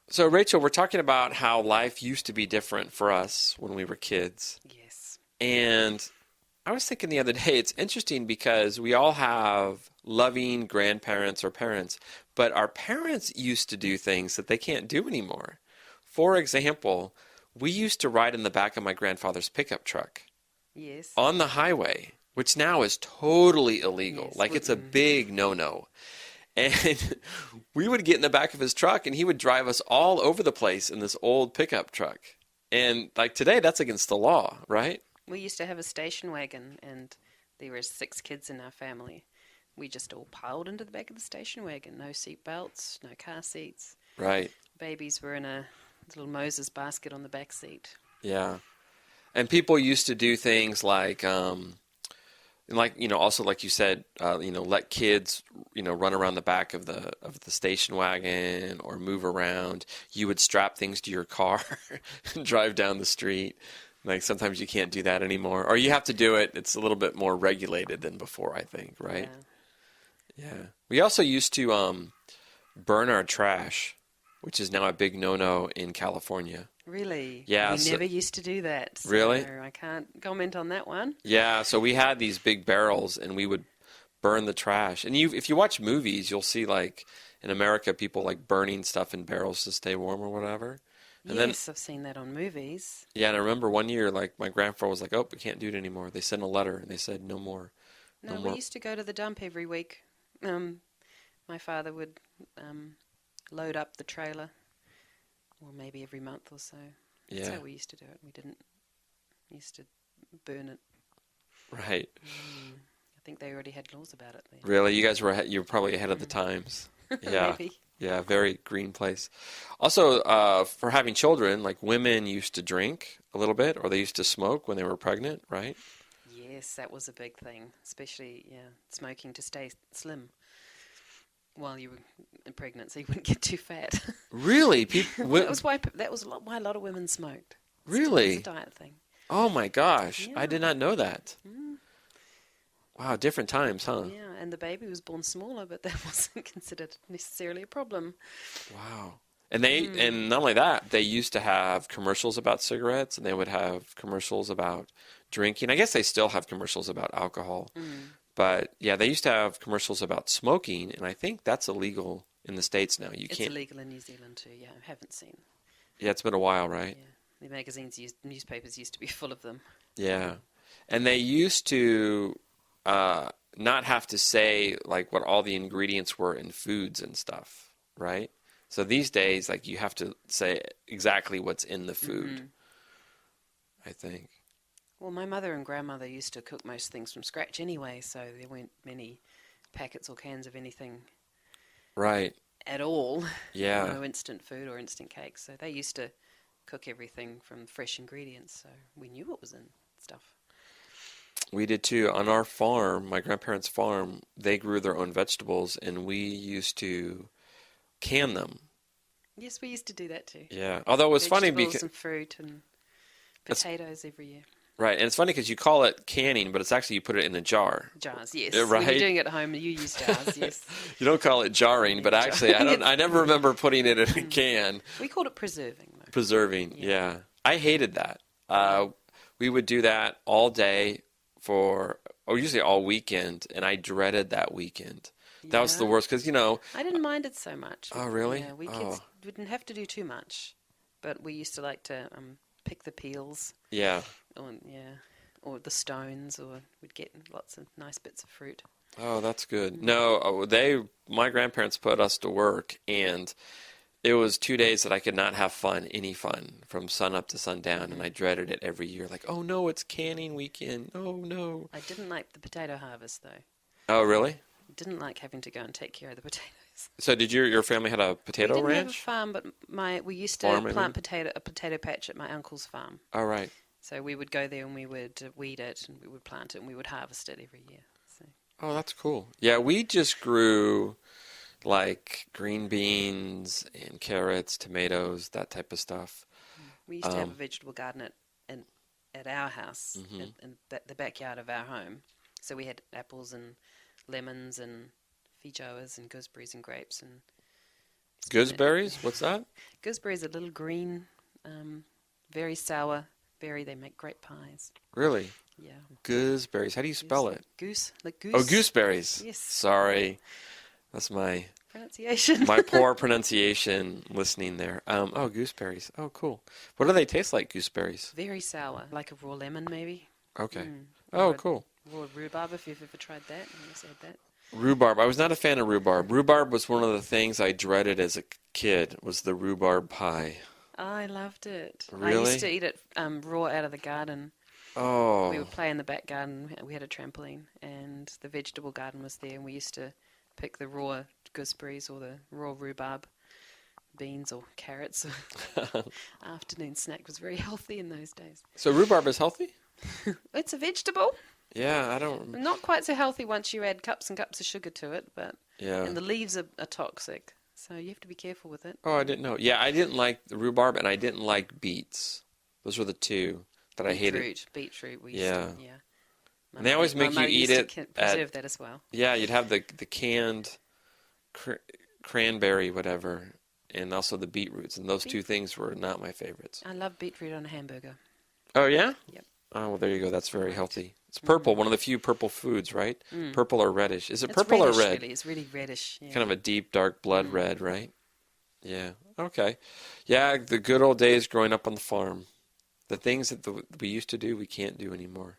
So, Rachel, we're talking about how life used to be different for us when we were kids. Yes. And I was thinking the other day, it's interesting because we all have loving grandparents or parents, but our parents used to do things that they can't do anymore. For example, we used to ride in the back of my grandfather's pickup truck Yes. on the highway, which now is totally illegal. Yes. Like it's a big no-no. And we would get in the back of his truck and he would drive us all over the place in this old pickup truck. And like today, that's against the law, right? We used to have a station wagon, and there were 6 kids in our family. We just all piled into the back of the station wagon. No seat belts, no car seats. Right. Babies were in a little Moses basket on the back seat. Yeah. And people used to do things like also like you said, let kids, run around the back of the station wagon or move around. You would strap things to your car and drive down the street. Like sometimes you can't do that anymore, or you have to do it. It's a little bit more regulated than before, I think, right? Yeah. We also used to burn our trash, which is now a big no-no in California. Really? Yeah. We never used to do that. So really? I can't comment on that one. Yeah. So we had these big barrels, and we would burn the trash. And if you watch movies, you'll see like in America people like burning stuff in barrels to stay warm or whatever. And yes, I've seen that on movies. Yeah, and I remember one year, like my grandfather was like, "Oh, we can't do it anymore." They sent a letter and they said, "No more, No, no we more." used to go to the dump every week. My father would load up the trailer, or maybe every month or so. That's Yeah, how we used to do it. We used to burn it. right. I think they already had laws about it then. Really, you were probably ahead of the times. Yeah, Maybe. yeah, very green place. Also, for having children, like women used to drink a little bit, or they used to smoke when they were pregnant, right? Yes, that was a big thing, especially smoking to stay slim while you were pregnant, so you wouldn't get too fat. Really, That was why a lot of women smoked. Really? It's a diet thing. Oh my gosh, I Yeah. did not know that. Mm. Wow, different times, huh? Yeah, and the baby was born smaller, but that wasn't considered necessarily a problem. Wow. And not only that, they used to have commercials about cigarettes, and they would have commercials about drinking. I guess they still have commercials about alcohol. But yeah, they used to have commercials about smoking, and I think that's illegal in the States now. You It's can't. illegal in New Zealand too. Yeah, I haven't seen. Yeah, it's been a while, right? Yeah, the newspapers used to be full of them. Yeah. And they used to not have to say like what all the ingredients were in foods and stuff, right? So these days, like you have to say exactly what's in the food, I think. Well, my mother and grandmother used to cook most things from scratch anyway, so there weren't many packets or cans of anything Right. at all. Yeah. No instant food or instant cakes. So they used to cook everything from fresh ingredients, so we knew what was in stuff. We did too. On our farm, my grandparents' farm, they grew their own vegetables, and we used to can them. Yes, we used to do that too. Yeah. Although it was funny Vegetables because and fruit and potatoes every year. right, and it's funny because you call it canning, but it's actually you put it in a jar. Jars, yes. Yeah, When right? you're doing it at home, you use jars, yes. You don't call it jarring, but actually, I never remember putting it in a can. We called it preserving, though. Preserving, yeah. I hated that. We would do that all day or usually all weekend, and I dreaded that weekend. That was the Yeah. worst because, I didn't mind it so much. Oh, really? Yeah, we Oh. kids didn't have to do too much, but we used to like to pick the peels, yeah. or the stones, or we'd get lots of nice bits of fruit. Oh, that's good. No, my grandparents put us to work, and it was 2 days that I could not have any fun, from sun up to sundown, and I dreaded it every year. Like, oh no, it's canning weekend. Oh no. I didn't like the potato harvest though. Oh, really? Didn't like having to go and take care of the potatoes. So did your family had a We potato didn't have a ranch? farm, but we used to Farm, I plant a potato patch at my uncle's farm. Oh, right. So we would go there and we would weed it and we would plant it and we would harvest it every year. So Oh, that's cool. Yeah, we just grew like green beans and carrots, tomatoes, that type of stuff. we used to have a vegetable garden at our house in the backyard of our home. So we had apples and lemons and feijoas and gooseberries and grapes and Gooseberries? What's that? Gooseberries are little green, very sour berry. They make great pies. Really? Yeah. Gooseberries. How do you spell it? Goose, like goose. Oh, gooseberries. Yes. Sorry. That's my Pronunciation. poor pronunciation listening there. Oh, gooseberries. Oh, cool. What do they taste like, gooseberries? Very sour, like a raw lemon maybe. Okay. Or Oh, a cool. raw rhubarb if you've ever tried that. You just add that. Rhubarb. I was not a fan of rhubarb. Rhubarb was one of the things I dreaded as a kid, was the rhubarb pie. I loved it. I Really? used to eat it raw out of the garden. Oh. We would play in the back garden. We had a trampoline, and the vegetable garden was there, and we used to pick the raw gooseberries or the raw rhubarb, beans or carrots. Afternoon snack was very healthy in those days. So rhubarb is healthy? It's a vegetable. Yeah, I don't... Not quite so healthy once you add cups and cups of sugar to it, but Yeah. and the leaves are toxic, so you have to be careful with it. Oh, I didn't know. Yeah, I didn't like the rhubarb, and I didn't like beets. Those were the two that I hated. Beetroot. We Yeah. used to, yeah. And they always make you eat it preserve that as well. Yeah, you'd have the canned cranberry, whatever, and also the beetroots, and those two things were not my favorites. I love beetroot on a hamburger. Oh, yeah? Yep. Oh, well, there you go. That's very healthy. It's purple, one of the few purple foods, right? Mm. Purple or reddish. Is it It's purple reddish, or red? Really. It's really reddish. Yeah. Kind of a deep, dark blood red, right? Yeah. Okay. Yeah, the good old days growing up on the farm. The things that we used to do, we can't do anymore.